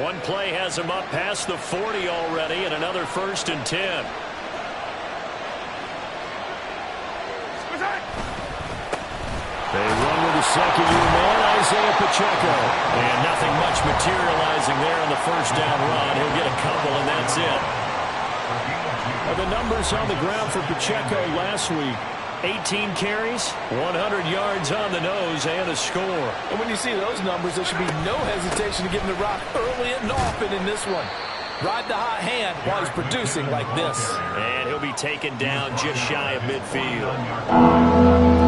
One play has him up past the 40 already, and another 1st and 10. They run with the second-year man, Isaiah Pacheco. And nothing much materializing there on the first down run. He'll get a couple, and that's it. The numbers on the ground for Pacheco last week: 18 carries, 100 yards on the nose, and a score. And when you see those numbers, there should be no hesitation to give him the rock early and often in this one. Ride the hot hand while he's producing like this. And he'll be taken down just shy of midfield.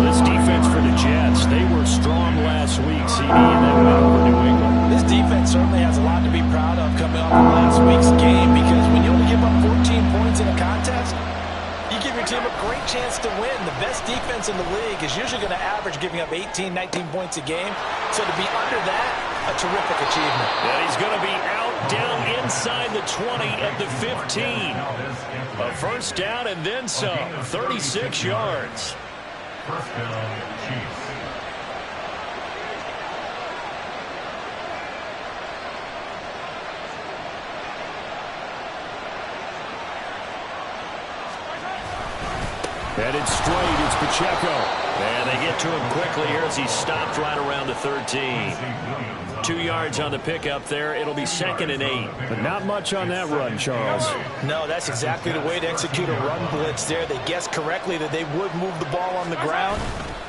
This defense for the Jets, they were strong last week, CD, and then went over New England. This defense certainly has a lot to be proud of coming off of last week's game, because when you only give up 14 points in a contest, you give your team a great chance to win. The best defense in the league is usually going to average giving up 18, 19 points a game. So to be under that, a terrific achievement. And he's going to be out down inside the 20 at the 15. A first down and then some, 36 yards. First down, Chiefs. Headed straight, it's Pacheco. And they get to him quickly here as he's stopped right around the 13. 2 yards on the pickup there. It'll be 2nd and 8. But not much on that run, Charles. No, that's exactly the way to execute a run blitz there. They guessed correctly that they would move the ball on the ground,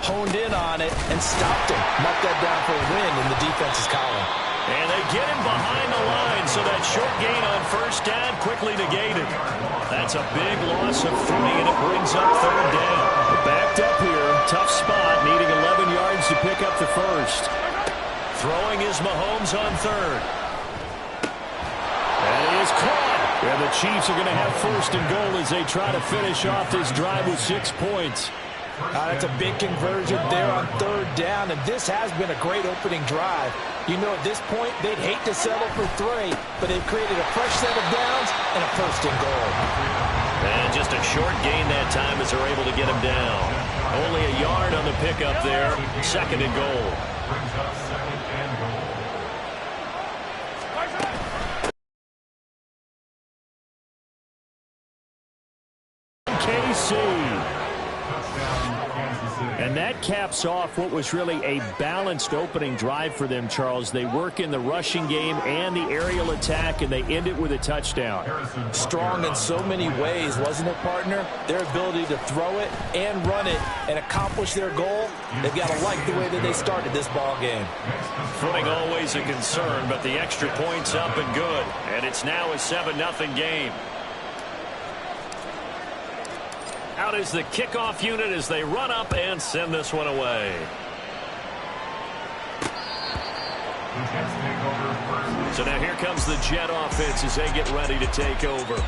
honed in on it, and stopped him. Marked that down for a win in the defense's column. And they get him behind the line, so that short gain on first down quickly negated. That's a big loss of 3, and it brings up 3rd down. Backed up here, tough spot, needing 11 yards to pick up the first. Throwing is Mahomes on 3rd. And he is caught. And the Chiefs are going to have 1st and goal as they try to finish off this drive with 6 points. That's a big conversion there on 3rd down, and this has been a great opening drive. You know, at this point, they'd hate to settle for 3, but they've created a fresh set of downs and a 1st and goal. And just a short gain that time as they're able to get him down. Only a yard on the pickup there, 2nd and goal. Brings up 2nd and goal. KC. Touchdown, Kansas City. And that caps off what was really a balanced opening drive for them, Charles. They work in the rushing game and the aerial attack, and they end it with a touchdown. Strong in so many ways, wasn't it, partner? Their ability to throw it and run it and accomplish their goal, they've got to like the way that they started this ball game. Footing always a concern, but the extra point's up and good. And it's now a 7-0 game. Out is the kickoff unit as they run up and send this one away. So now here comes the Jet offense as they get ready to take over.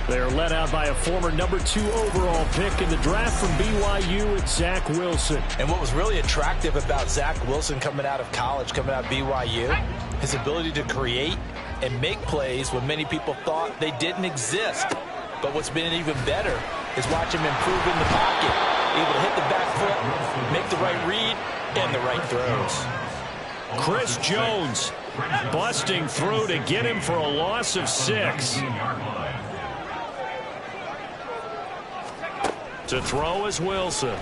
They're led out by a former number 2 overall pick in the draft from BYU. It's Zach Wilson. And what was really attractive about Zach Wilson coming out of college, coming out of BYU, his ability to create and make plays when many people thought they didn't exist. But what's been even better is watch him improve in the pocket, able to hit the back foot, make the right read, and the right throws. Chris Jones busting through to get him for a loss of 6. To throw is Wilson.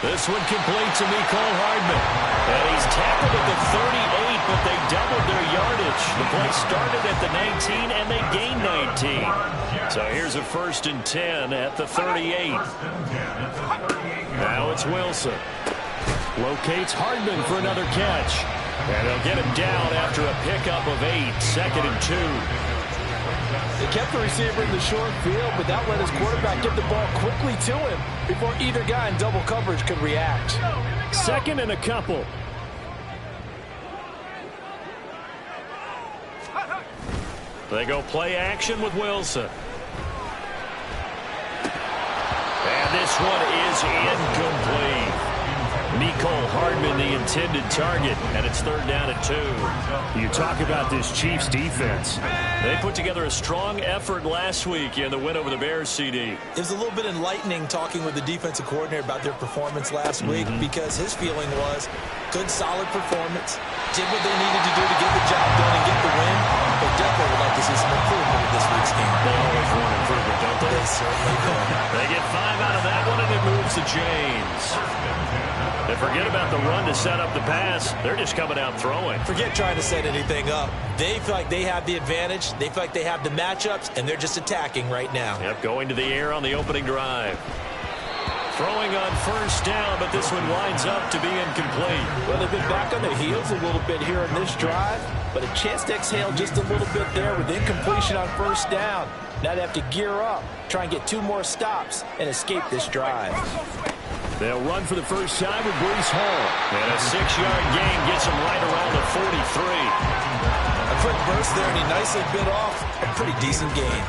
This one complete to Mecole Hardman. And he's tackled at the 38, but they doubled their yardage. The play started at the 19, and they gained 19. So here's a 1st and 10 at the 38. Now it's Wilson. Locates Hardman for another catch. And they'll get him down after a pickup of 8, 2nd and 2. They kept the receiver in the short field, but that let his quarterback get the ball quickly to him before either guy in double coverage could react. 2nd and a couple. They go play action with Wilson. And this one is incomplete. Mecole Hardman, the intended target, and it's 3rd down and 2. You talk about this Chiefs defense. They put together a strong effort last week in the win over the Bears, CD. It was a little bit enlightening talking with the defensive coordinator about their performance last week because his feeling was good, solid performance, did what they needed to do to get the job done and get the win, but definitely would like to see some improvement in this week's game. They always want improvement, don't they? They certainly do. They get 5 out of that one, and it moves to James. They forget about the run to set up the pass. They're just coming out throwing. Forget trying to set anything up. They feel like they have the advantage. They feel like they have the matchups, and they're just attacking right now. Yep, going to the air on the opening drive. Throwing on 1st down, but this one winds up to be incomplete. Well, they've been back on their heels a little bit here in this drive, but a chance to exhale just a little bit there with incompletion on 1st down. Now they have to gear up, try and get 2 more stops, and escape this drive. They'll run for the first time with Breece Hall. And a 6-yard gain gets him right around the 43. A quick burst there, and he nicely bit off a pretty decent gain.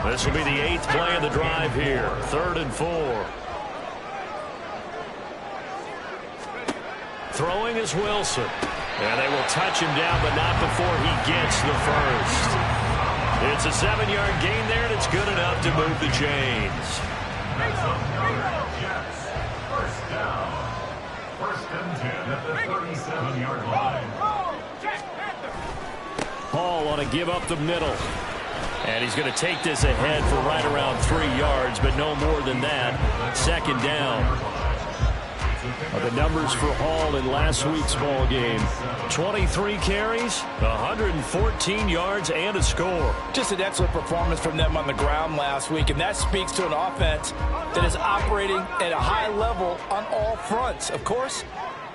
This will be the 8th play of the drive here. 3rd and 4. Throwing is Wilson. And they will touch him down, but not before he gets the first. It's a 7-yard gain there, and it's good enough to move the chains. First down. 1st and 10 at the 37-yard line. Hall on a give up the middle. And he's going to take this ahead for right around 3 yards, but no more than that. 2nd down. The numbers for Hall in last week's ball game. 23 carries, 114 yards, and a score. Just an excellent performance from them on the ground last week, and that speaks to an offense that is operating at a high level on all fronts. Of course,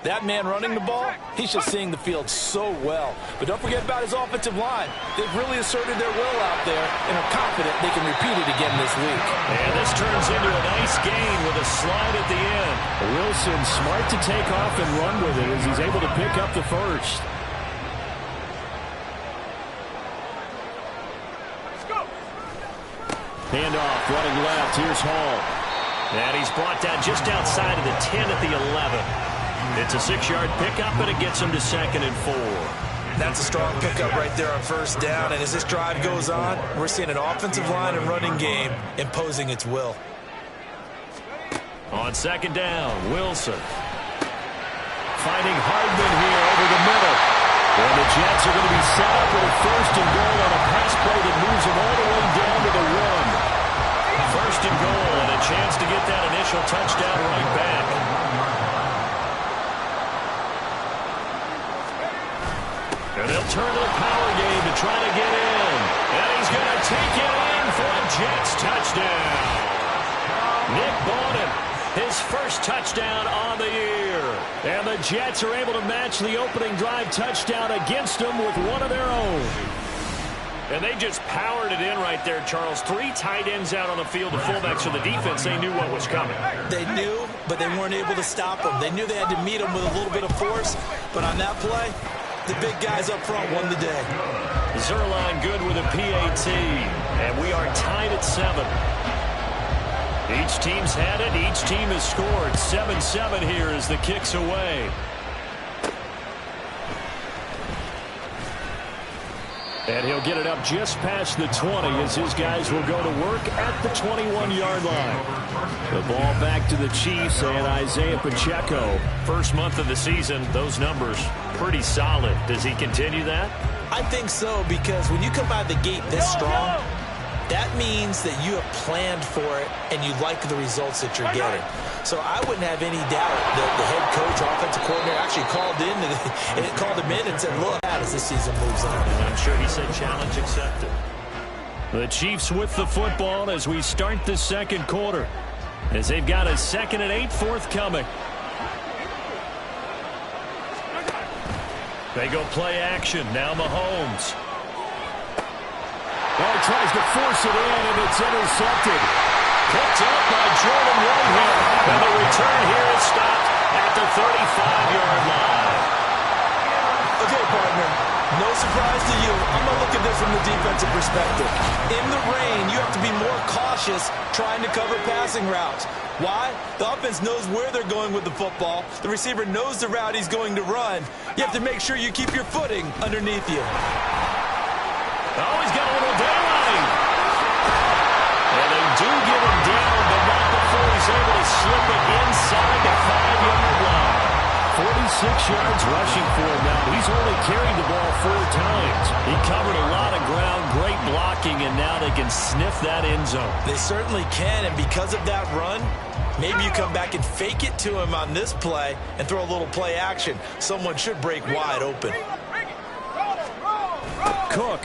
that man running the ball, he's just seeing the field so well. But don't forget about his offensive line. They've really asserted their will out there and are confident they can repeat it again this week. And this turns into a nice gain with a slide at the end. Wilson smart to take off and run with it as he's able to pick up the first. Handoff running left. Here's Hall. And he's brought down just outside of the 10 at the 11. It's a 6-yard pickup, and it gets him to 2nd and 4. That's a strong pickup right there on 1st down. And as this drive goes on, we're seeing an offensive line and running game imposing its will. On 2nd down, Wilson. Finding Hardman here over the middle. And the Jets are going to be set up with a 1st and goal on a pass play that moves them all the way down to the 1. 1st and goal, and a chance to get that initial touchdown right back. And they'll turn to the power game to try to get in. And he's going to take it in for a Jets touchdown. Nick Bawden, his first touchdown on the year. And the Jets are able to match the opening drive touchdown against them with one of their own. And they just powered it in right there, Charles. 3 tight ends out on the field, the fullbacks for the defense. They knew what was coming. They knew, but they weren't able to stop them. They knew they had to meet them with a little bit of force. But on that play, the big guys up front won the day. Zuerlein good with a PAT. And we are tied at 7. Each team's had it. Each team has scored. 7-7 here as the kick's away. And he'll get it up just past the 20 as his guys will go to work at the 21-yard line. The ball back to the Chiefs and Isaiah Pacheco. First month of the season, those numbers pretty solid. Does he continue that? I think so, because when you come out of the gate this strong, that means that you have planned for it and you like the results that you're getting. So I wouldn't have any doubt that the head coach, offensive coordinator, actually called him in and said, look, as this season moves on. And I'm sure he said challenge accepted. The Chiefs with the football as we start the 2nd quarter, as they've got a 2nd and 8 forthcoming. They go play action. Now Mahomes. Well, he tries to force it in, and it's intercepted. Picked up by Jordan Whitehead. And the return here is stopped at the 35-yard line. Okay, partner. No surprise to you, I'm going to look at this from the defensive perspective. In the rain, you have to be more cautious trying to cover passing routes. Why? The offense knows where they're going with the football. The receiver knows the route he's going to run. You have to make sure you keep your footing underneath you. Oh, he's got a little daylight. And they do get him down, but not before he's able to slip it inside the 5-yard line. 46 yards rushing for him now. He's only carried the ball 4 times. He covered a lot of ground, great blocking, and now they can sniff that end zone. They certainly can, and because of that run, maybe you come back and fake it to him on this play and throw a little play action. Someone should break wide open. Cook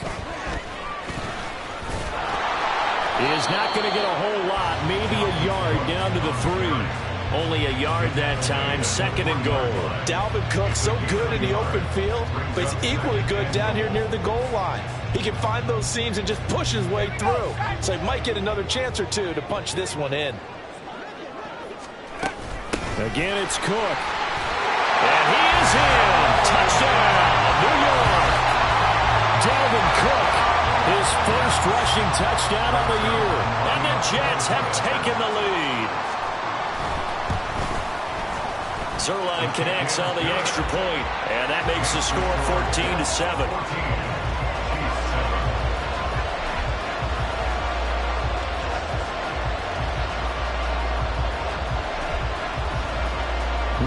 is not going to get a whole lot, maybe a yard down to the 3. Only a yard that time, 2nd and goal. Dalvin Cook, so good in the open field, but he's equally good down here near the goal line. He can find those seams and just push his way through. So he might get another chance or two to punch this one in. Again, it's Cook. And he is in. Touchdown, New York. Dalvin Cook, his first rushing touchdown of the year. And the Jets have taken the lead. Zuerlein connects on the extra point, and that makes the score 14-7.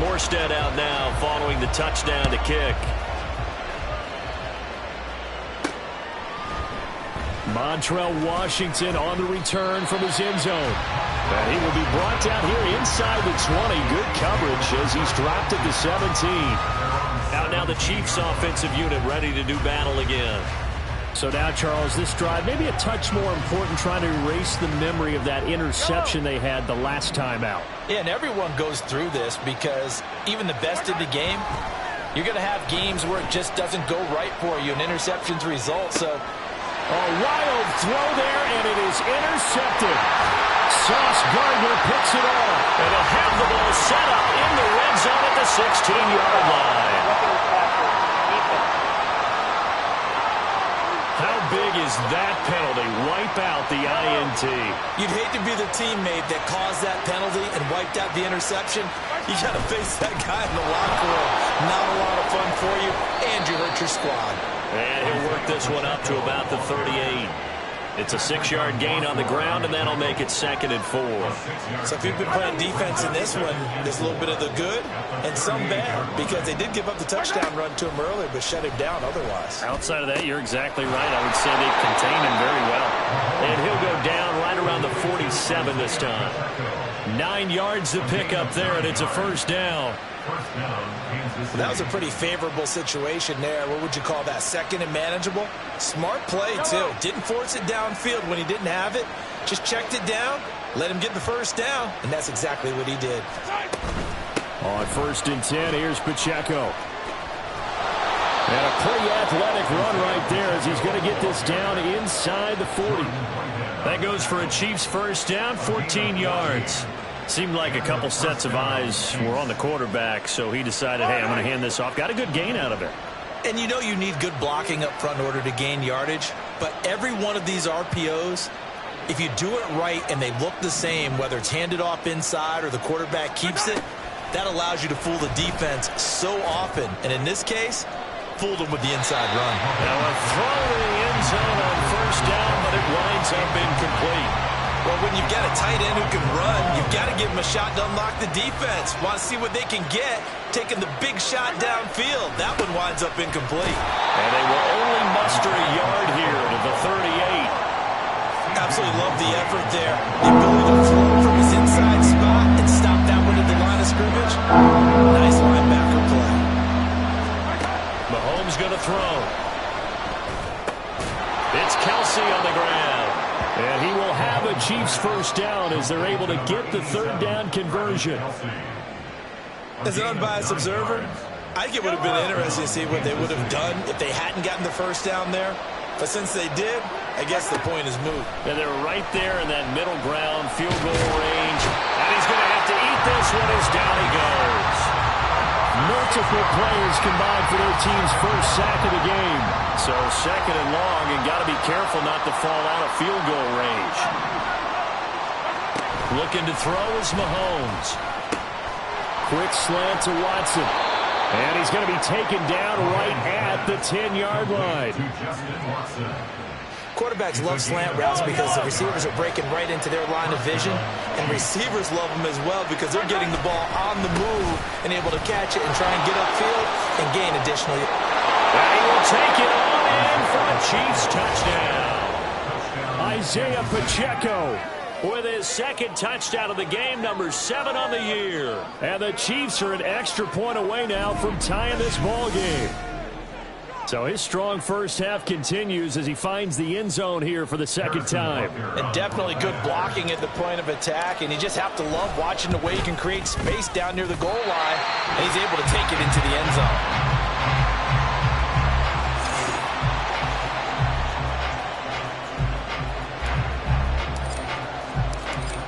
Morstead out now following the touchdown to kick. Montrell Washington on the return from his end zone. And he will be brought down here inside the 20. Good coverage as he's dropped at the 17. Out now the Chiefs offensive unit ready to do battle again. So now, Charles, this drive maybe a touch more important, trying to erase the memory of that interception they had the last time out. Yeah, and everyone goes through this because even the best in the game, you're going to have games where it just doesn't go right for you, and interceptions result. So a wild throw there, and it is intercepted. Sauce Gardner picks it off. And they'll have the ball set up in the red zone at the 16-yard line. How big is that penalty? Wipe out the INT. You'd hate to be the teammate that caused that penalty and wiped out the interception. You got to face that guy in the locker room. Not a lot of fun for you, and you hurt your squad. And he'll work this one up to about the 38. It's a 6-yard gain on the ground, and that'll make it 2nd and 4. So if you've been playing defense in this one, there's a little bit of the good and some bad, because they did give up the touchdown run to him earlier, but shut him down otherwise. Outside of that, you're exactly right. I would say they contained him very well. And he'll go down right around the 47 this time. 9 yards to pick up there, and it's a first down. Well, that was a pretty favorable situation there. What would you call that? 2nd and manageable? Smart play, too. Didn't force it downfield when he didn't have it. Just checked it down, let him get the first down, and that's exactly what he did. On 1st and 10, here's Pacheco. And a pretty athletic run right there as he's going to get this down inside the 40. That goes for a Chiefs first down, 14 yards. Seemed like a couple sets of eyes were on the quarterback, so he decided, hey, I'm going to hand this off. Got a good gain out of it. And you know you need good blocking up front in order to gain yardage, but every one of these RPOs, if you do it right and they look the same, whether it's handed off inside or the quarterback keeps it, that allows you to fool the defense so often. And in this case, fooled them with the inside run. Now a throw in the end zone on first down, but it winds up incomplete. Well, when you've got a tight end who can run, you've got to give him a shot to unlock the defense. Want to see what they can get, taking the big shot downfield. That one winds up incomplete. And they will only muster a yard here to the 38. Absolutely love the effort there. The ability to flow from his inside spot and stop that one at the line of scrimmage. Nice linebacker play. Mahomes going to throw. It's Kelsey on the ground. And he will have a Chiefs first down as they're able to get the 3rd down conversion. As an unbiased observer, I think it would have been interesting to see what they would have done if they hadn't gotten the first down there. But since they did, I guess the point is moot. And they're right there in that middle ground field goal range. And he's going to have to eat this one as down he goes. Multiple players combined for their team's first sack of the game. So second and long, and got to be careful not to fall out of field goal range. Looking to throw is Mahomes. Quick slant to Watson. And he's going to be taken down right at the 10-yard line. Quarterbacks love slant routes because the receivers are breaking right into their line of vision, and receivers love them as well because they're getting the ball on the move and able to catch it and try and get upfield and gain additional. And he will take it on in for a Chiefs touchdown. Isaiah Pacheco with his second touchdown of the game, number 7 on the year. And the Chiefs are an extra point away now from tying this ball game. So his strong first half continues as he finds the end zone here for the second time. And definitely good blocking at the point of attack, and you just have to love watching the way he can create space down near the goal line, and he's able to take it into the end zone.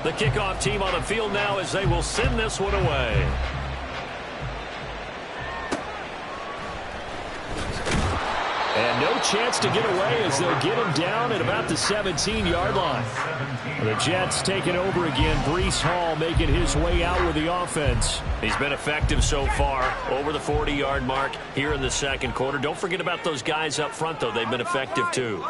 The kickoff team on the field now as they will send this one away. And no chance to get away as they'll get him down at about the 17-yard line. The Jets taking over again. Breece Hall making his way out with the offense. He's been effective so far, over the 40-yard mark here in the second quarter. Don't forget about those guys up front, though. They've been effective, too.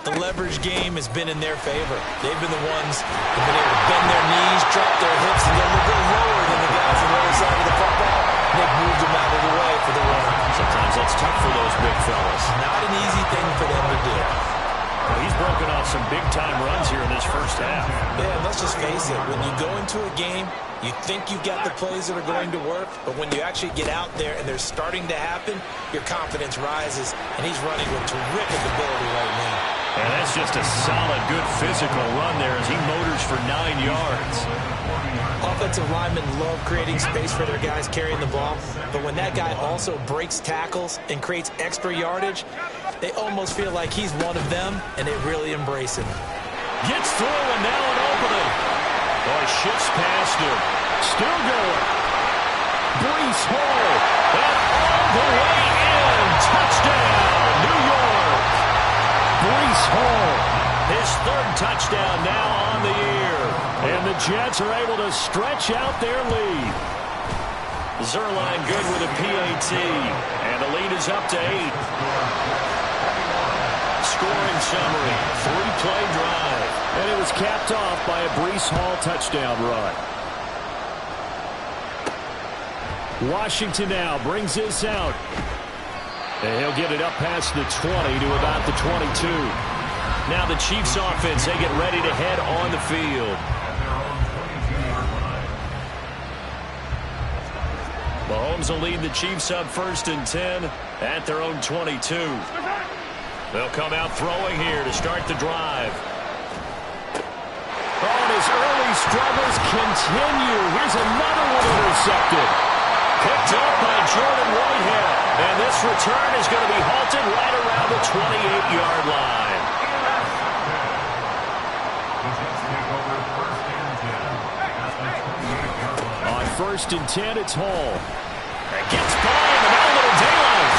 The leverage game has been in their favor. They've been the ones who've been able to bend their knees, drop their hips, and go a little lower than the guys on the other side of the football. They've moved them out of the way for the run. Sometimes that's tough for those big fellas. Not an easy thing for them to do. Well, he's broken off some big-time runs here in this first half. Yeah, and let's just face it. When you go into a game, you think you've got the plays that are going to work, but when you actually get out there and they're starting to happen, your confidence rises, and he's running with terrific ability right now. And that's just a solid, good physical run there as he motors for 9 yards. Offensive linemen love creating space for their guys carrying the ball, but when that guy also breaks tackles and creates extra yardage, they almost feel like he's one of them, and they really embrace him. Gets through, and now an opening. Boy, shifts past him. Still going. Breece Hall. And all the way in. Touchdown, New York. Breece Hall. His third touchdown now on the year. And the Jets are able to stretch out their lead. Zuerlein good with a PAT. And the lead is up to 8. Scoring summary, 3-play drive. And it was capped off by a Breece Hall touchdown run. Washington now brings this out. And he'll get it up past the 20 to about the 22. Now the Chiefs offense, they get ready to head on the field. Mahomes will lead the Chiefs up 1st and 10 at their own 22. They'll come out throwing here to start the drive. Oh, and his early struggles continue. Here's another one intercepted. Picked up by Jordan Whitehead. And this return is going to be halted right around the 28-yard line. On 1st and 10, it's Hall. And gets by him, and now a little daylight.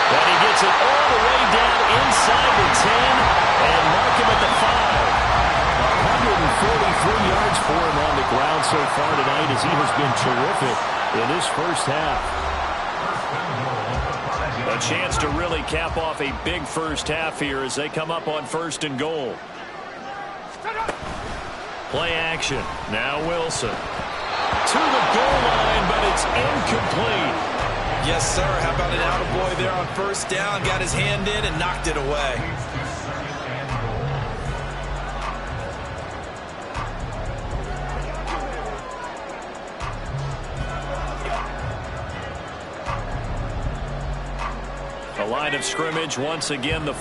But he gets it all the way down inside the 10 and mark him at the 5. 143 yards for him on the ground so far tonight as he has been terrific in this first half. A chance to really cap off a big first half here as they come up on 1st and goal. Play action. Now Wilson. To the goal line, but it's incomplete. Yes, sir. How about an attaboy there on 1st down? Got his hand in and knocked it away. The line of scrimmage once again. The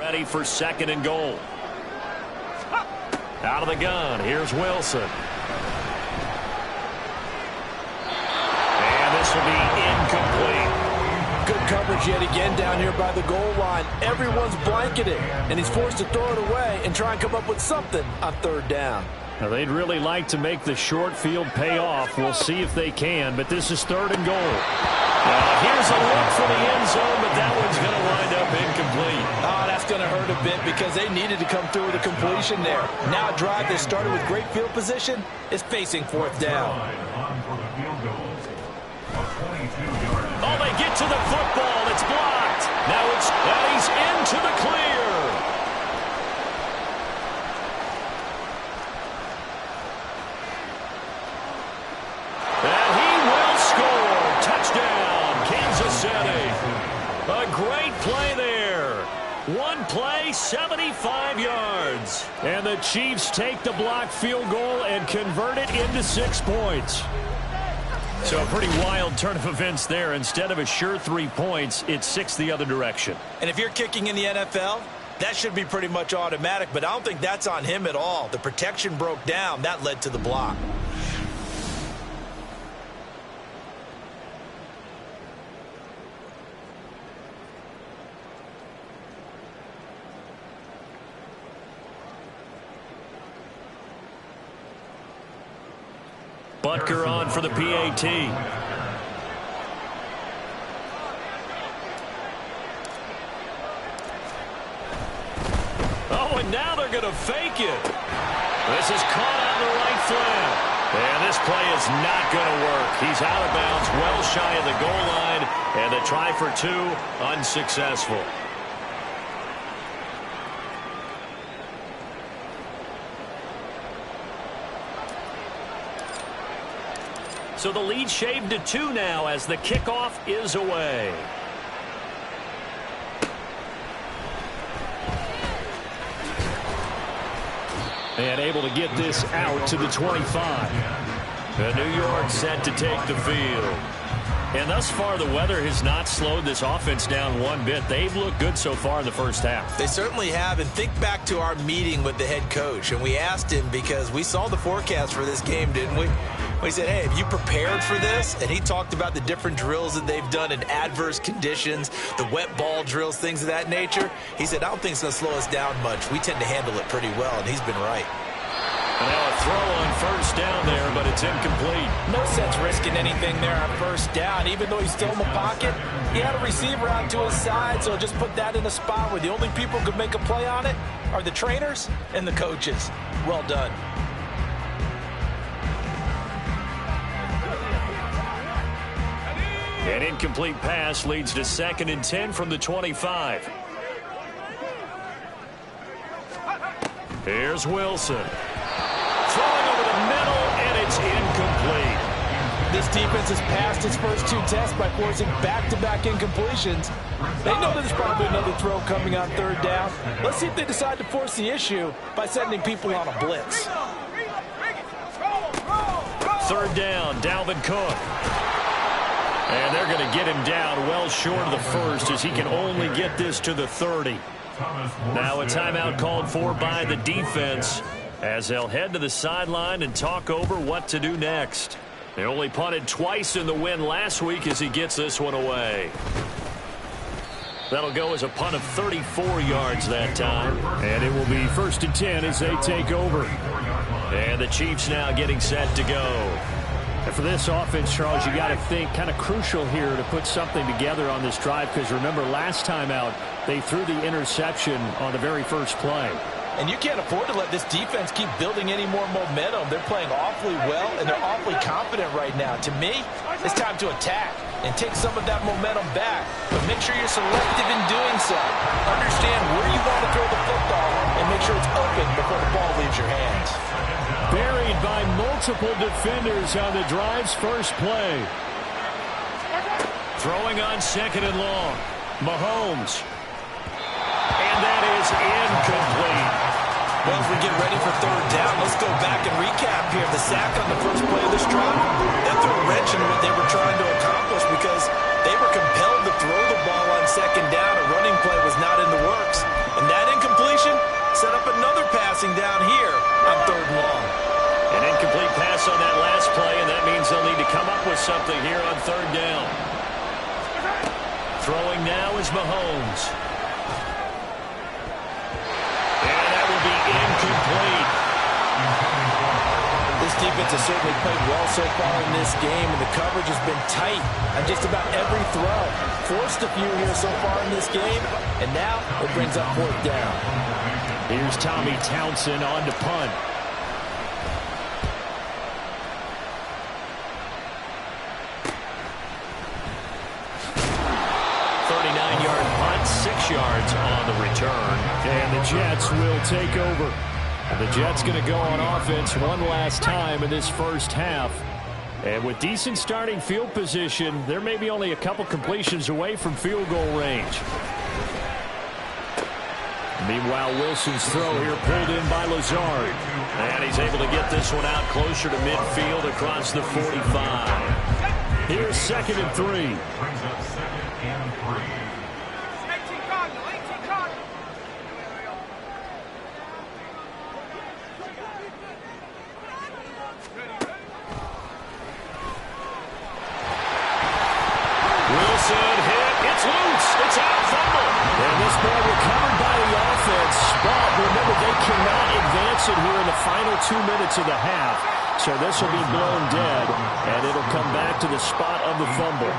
Ready for 2nd and goal. Out of the gun, here's Wilson. And this will be incomplete. Good coverage yet again down here by the goal line. Everyone's blanketed, and he's forced to throw it away and try and come up with something on 3rd down. Now, they'd really like to make the short field pay off. We'll see if they can, but this is 3rd and goal. Here's a look for the end zone, but that one's going to wind up incomplete. Oh, that's going to hurt a bit because they needed to come through with a completion there. Now a drive that started with great field position is facing 4th down. Oh, they get to the football. It's blocked. Now he's into the clear. And he will score. Touchdown, Kansas City. A great play there. One play, 75 yards. And the Chiefs take the blocked field goal and convert it into 6 points. So a pretty wild turn of events there. Instead of a sure 3 points, it's 6 the other direction. And if you're kicking in the NFL, that should be pretty much automatic, but I don't think that's on him at all. The protection broke down. That led to the block. Butker on for the PAT. Oh, and now they're going to fake it. This is caught on the right flank. And this play is not going to work. He's out of bounds, well shy of the goal line. And the try for 2, unsuccessful. So the lead shaved to 2 now as the kickoff is away. And able to get this out to the 25. And New York set to take the field. And thus far, the weather has not slowed this offense down one bit. They've looked good so far in the first half. They certainly have. And think back to our meeting with the head coach. And we asked him because we saw the forecast for this game, didn't we? We said, hey, have you prepared for this? And he talked about the different drills that they've done in adverse conditions, the wet ball drills, things of that nature. He said, I don't think it's going to slow us down much. We tend to handle it pretty well, and he's been right. And now a throw on 1st down there, but it's incomplete. No sense risking anything there on 1st down. Even though he's still in the pocket, he had a receiver out to his side, so just put that in a spot where the only people who could make a play on it are the trainers and the coaches. Well done. An incomplete pass leads to 2nd and 10 from the 25. Here's Wilson. Throwing over the middle, and it's incomplete. This defense has passed its first 2 tests by forcing back-to-back incompletions. They know there's probably another throw coming on 3rd down. Let's see if they decide to force the issue by sending people on a blitz. 3rd down, Dalvin Cook. And they're going to get him down well short of the 1st as he can only get this to the 30. Now a timeout called for by the defense as they'll head to the sideline and talk over what to do next. They only punted twice in the win last week as he gets this one away. That'll go as a punt of 34 yards that time. And it will be 1st and 10 as they take over. And the Chiefs now getting set to go. And for this offense, Charles, you got to think kind of crucial here to put something together on this drive because remember last time out they threw the interception on the very first play. And you can't afford to let this defense keep building any more momentum. They're playing awfully well, and they're awfully confident right now. To me, it's time to attack and take some of that momentum back. But make sure you're selective in doing so. Understand where you want to throw the football and make sure it's open before the ball leaves your hands. Buried by multiple defenders on the drive's first play. Throwing on 2nd and long. Mahomes. And that is incomplete. Well, as we get ready for 3rd down, let's go back and recap here. The sack on the first play of this drive, that threw a wrench in what they were trying to accomplish because they were compelled to throw the ball on 2nd down. A running play was not in the works, and that up with something here on third down. Throwing now is Mahomes. And that will be incomplete. This defense has certainly played well so far in this game, and the coverage has been tight on just about every throw. Forced a few here so far in this game, and now it brings up fourth down. Here's Tommy Townsend on to punt. Punt, 6 yards on the return. And the Jets will take over. The Jets going to go on offense one last time in this first half. And with decent starting field position, they're maybe only a couple completions away from field goal range. Meanwhile, Wilson's throw here pulled in by Lazard. And he's able to get this one out closer to midfield across the 45. Here's 2nd and 3. Brings up 2nd and 3. Wilson hit. It's loose. It's out. Fumble. And this ball recovered by the offense. But remember, they cannot advance it here in the final 2 minutes of the half. So this will be blown dead, and it'll come back to the spot of the fumble.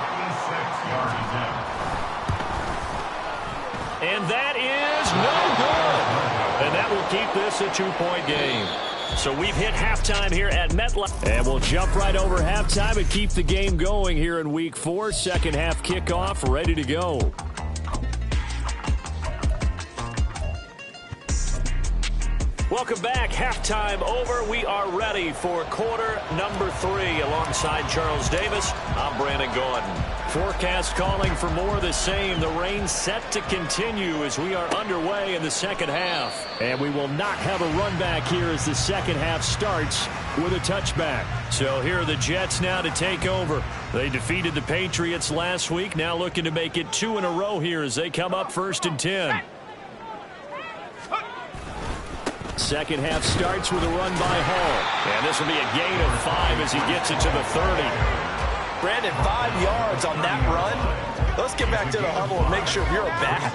And that is no good. And that will keep this a 2-point game. So we've hit halftime here at MetLife. And we'll jump right over halftime and keep the game going here in Week 4. Second half kickoff, ready to go. Welcome back. Halftime over. We are ready for quarter number 3. Alongside Charles Davis, I'm Brandon Gordon. Forecast calling for more of the same. The rain set to continue as we are underway in the second half. And we will not have a run back here as the second half starts with a touchback. So here are the Jets now to take over. They defeated the Patriots last week. Now looking to make it 2 in a row here as they come up 1st and 10. Second half starts with a run by Hall. And this will be a gain of 5 as he gets it to the 30. Brandon, 5 yards on that run. Let's get back to the huddle and make sure if you're a back,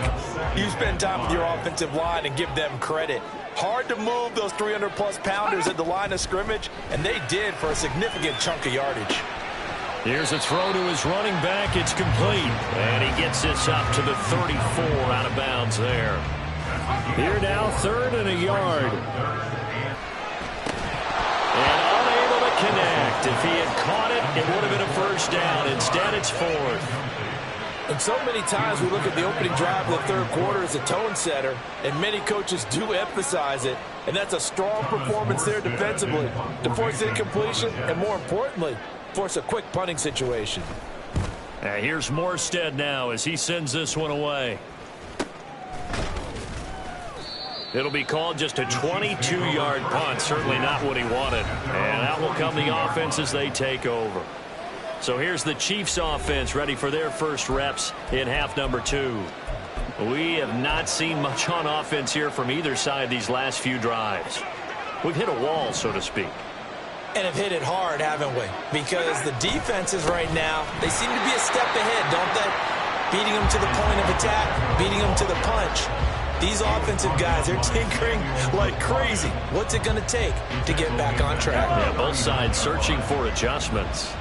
you spend time with your offensive line and give them credit. Hard to move those 300-plus pounders at the line of scrimmage, and they did for a significant chunk of yardage. Here's a throw to his running back. It's complete. And he gets this up to the 34 out of bounds there. Here now, 3rd and a yard. And unable to connect. If he had caught it, it would have been a first down. Instead, it's 4th. And so many times we look at the opening drive of the third quarter as a tone setter, and many coaches do emphasize it. And that's a strong performance there defensively to force incompletion and, more importantly, force a quick punting situation. Here's Morstead now as he sends this one away. It'll be called just a 22-yard punt. Certainly not what he wanted. And out will come the offense as they take over. So here's the Chiefs offense ready for their first reps in half number 2. We have not seen much on offense here from either side these last few drives. We've hit a wall, so to speak. And have hit it hard, haven't we? Because the defenses right now, they seem to be a step ahead, don't they? Beating them to the point of attack, beating them to the punch. These offensive guys, they're tinkering like crazy. What's it going to take to get back on track? Yeah, both sides searching for adjustments.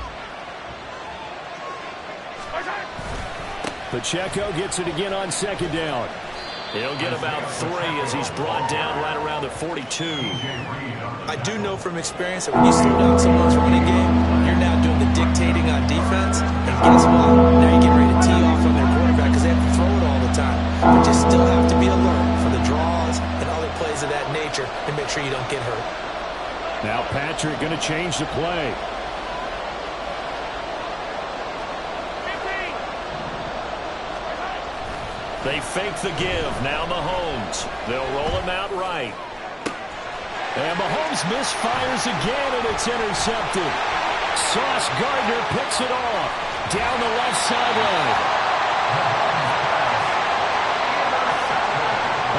Pacheco gets it again on 2nd down. He'll get about 3 as he's brought down right around the 42. I do know from experience that when you slow down someone's running game, you're now doing the dictating on defense. And guess what? Now you get ready to tee off on their quarterback because they have to throw it all the time. But you still have to be alert for the draws and other plays of that nature and make sure you don't get hurt. Now Patrick going to change the play. They fake the give. Now Mahomes. They'll roll him out right. And Mahomes misfires again, and it's intercepted. Sauce Gardner picks it off down the left sideline.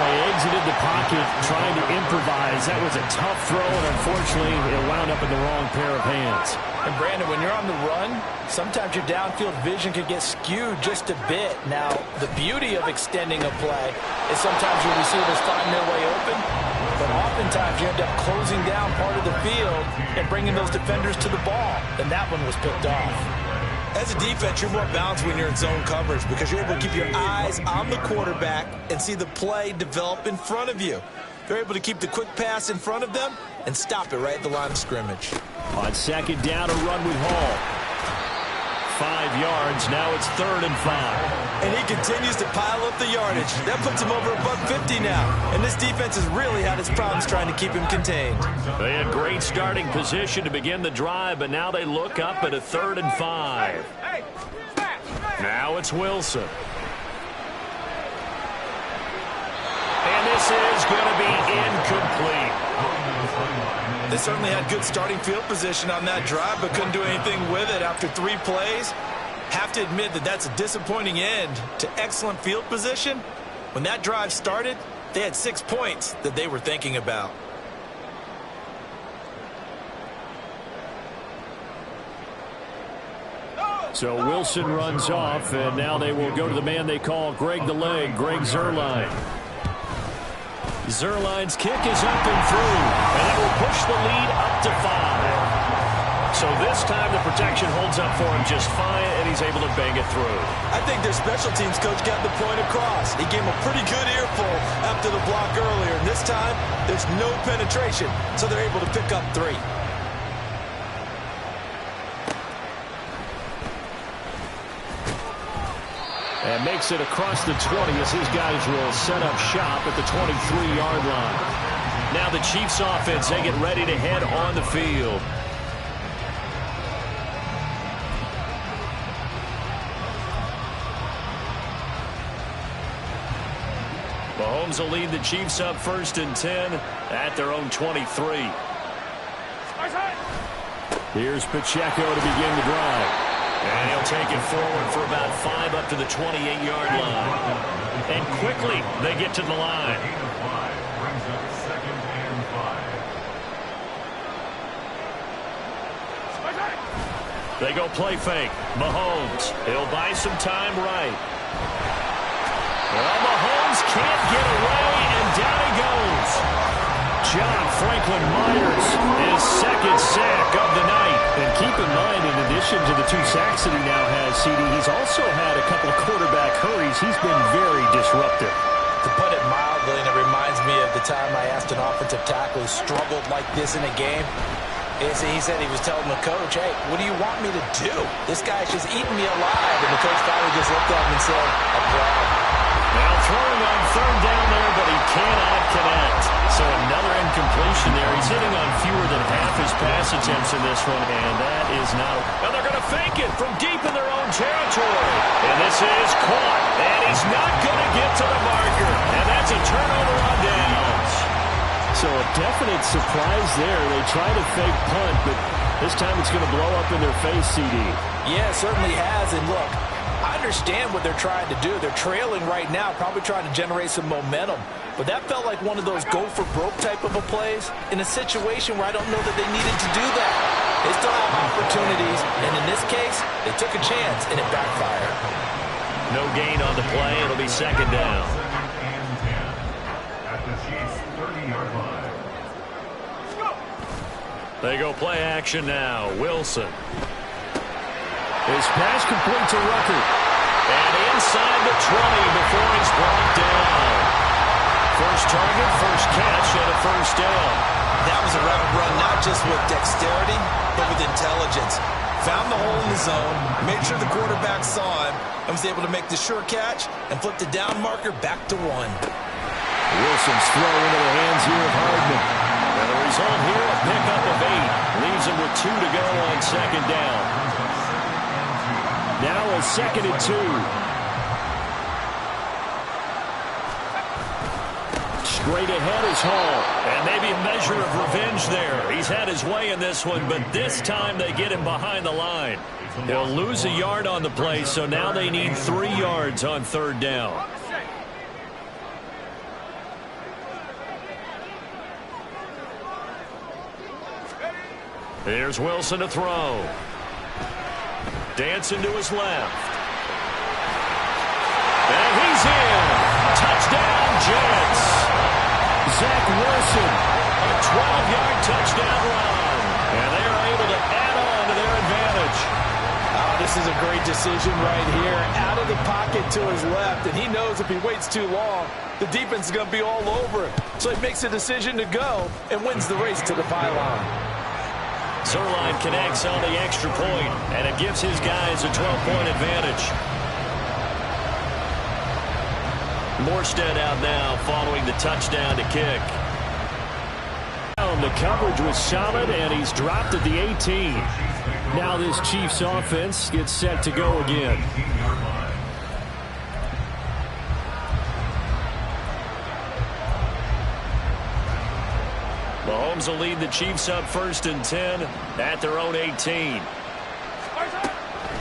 Well, he exited the pocket trying to improvise. That was a tough throw, and unfortunately, it wound up in the wrong pair of hands. And Brandon, when you're on the run, sometimes your downfield vision can get skewed just a bit. Now, the beauty of extending a play is sometimes your receivers find their way open, but oftentimes you end up closing down part of the field and bringing those defenders to the ball. And that one was picked off. As a defense, you're more balanced when you're in zone coverage because you're able to keep your eyes on the quarterback and see the play develop in front of you. They're able to keep the quick pass in front of them and stop it right at the line of scrimmage. On second down, a run with Hall. 5 yards. Now it's 3rd and 5. And he continues to pile up the yardage. That puts him over $150 now. And this defense has really had its problems trying to keep him contained. They had great starting position to begin the drive, but now they look up at a 3rd and 5. Now it's Wilson. And this is going to be incomplete. They certainly had good starting field position on that drive, but couldn't do anything with it after 3 plays. Have to admit that that's a disappointing end to excellent field position. When that drive started, they had 6 points that they were thinking about. So Wilson runs off, and now they will go to the man they call Greg the Leg, Greg Zuerlein. Zuerlein's kick is up and through, and it will push the lead up to 5. So this time the protection holds up for him just fine, and he's able to bang it through. I think their special teams coach got the point across. He gave him a pretty good earful after the block earlier, and this time there's no penetration, so they're able to pick up 3. And makes it across the 20 as his guys will set up shop at the 23-yard line. Now the Chiefs offense, they get ready to head on the field. Mahomes will lead the Chiefs up 1st and 10 at their own 23. Here's Pacheco to begin the drive. And he'll take it forward for about 5 up to the 28-yard line. And quickly, they get to the line. Brings up 2nd and 5. They go play fake. Mahomes, he'll buy some time right. Well, Mahomes can't get away, and down he goes. John Franklin Myers, his 2nd sack of the night. And keep in mind, in addition to the 2 sacks that he now has, CD, he's also had a couple of quarterback hurries. He's been very disruptive. To put it mildly, and it reminds me of the time I asked an offensive tackle who struggled like this in a game. He said he was telling the coach, hey, what do you want me to do? This guy's just eating me alive. And the coach finally just looked at him and said, I'm proud. Now throwing on 3rd down there, but he cannot connect. So another incompletion there. He's hitting on fewer than half his pass attempts in this one, and that is not. And they're going to fake it from deep in their own territory. And this is caught, and he's not going to get to the marker. And that's a turnover on downs. So a definite surprise there. They try to fake punt, but this time it's going to blow up in their face, CD. Yeah, it certainly has. And look, I understand what they're trying to do. They're trailing right now, probably trying to generate some momentum. But that felt like one of those go-for-broke type of a plays in a situation where I don't know that they needed to do that. They still have opportunities, and in this case, they took a chance, and it backfired. No gain on the play. It'll be 2nd down. 2nd and 10 at the Chiefs' 30-yard line. They go play action now. Wilson. His pass complete to Ruckert. And inside the 20 before he's brought down. First target, first catch, and a 1st down. That was a route run not just with dexterity, but with intelligence. Found the hole in the zone, made sure the quarterback saw him, and was able to make the sure catch and flip the down marker back to 1. Wilson's throw into the hands here of Hardman. And the result here, a pickup of 8. Leaves him with 2 to go on 2nd down. Now a 2nd and 2. Straight ahead is Hall. And maybe a measure of revenge there. He's had his way in this one, but this time they get him behind the line. They'll lose a yard on the play, so now they need 3 yards on 3rd down. Here's Wilson to throw. Dancing to his left. And he's in. Touchdown, Jets. Zach Wilson, a 12-yard touchdown run. And they are able to add on to their advantage. Oh, this is a great decision right here. Out of the pocket to his left, and he knows if he waits too long, the defense is going to be all over him. So he makes a decision to go and wins the race to the pylon. Zuerlein connects on the extra point, and it gives his guys a 12-point advantage. Morstead out now following the touchdown to kick. The coverage was solid, and he's dropped at the 18. Now this Chiefs offense gets set to go again. Mahomes will lead the Chiefs up 1st and 10 at their own 18.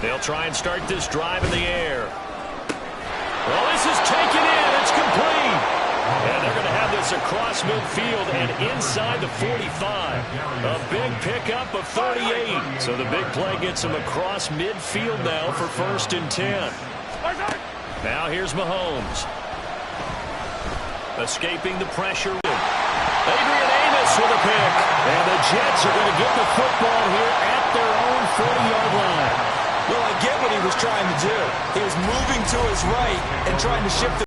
They'll try and start this drive in the air. Well, this is taken in. It's complete. And they're going to have this across midfield and inside the 45. A big pickup of 38. So the big play gets him across midfield now for 1st and 10. Now here's Mahomes. Escaping the pressure. Adrian Amos with a pick. And the Jets are going to get the football here at their own 40-yard line. Well, I get what he was trying to do. He was moving to his right and trying to shift the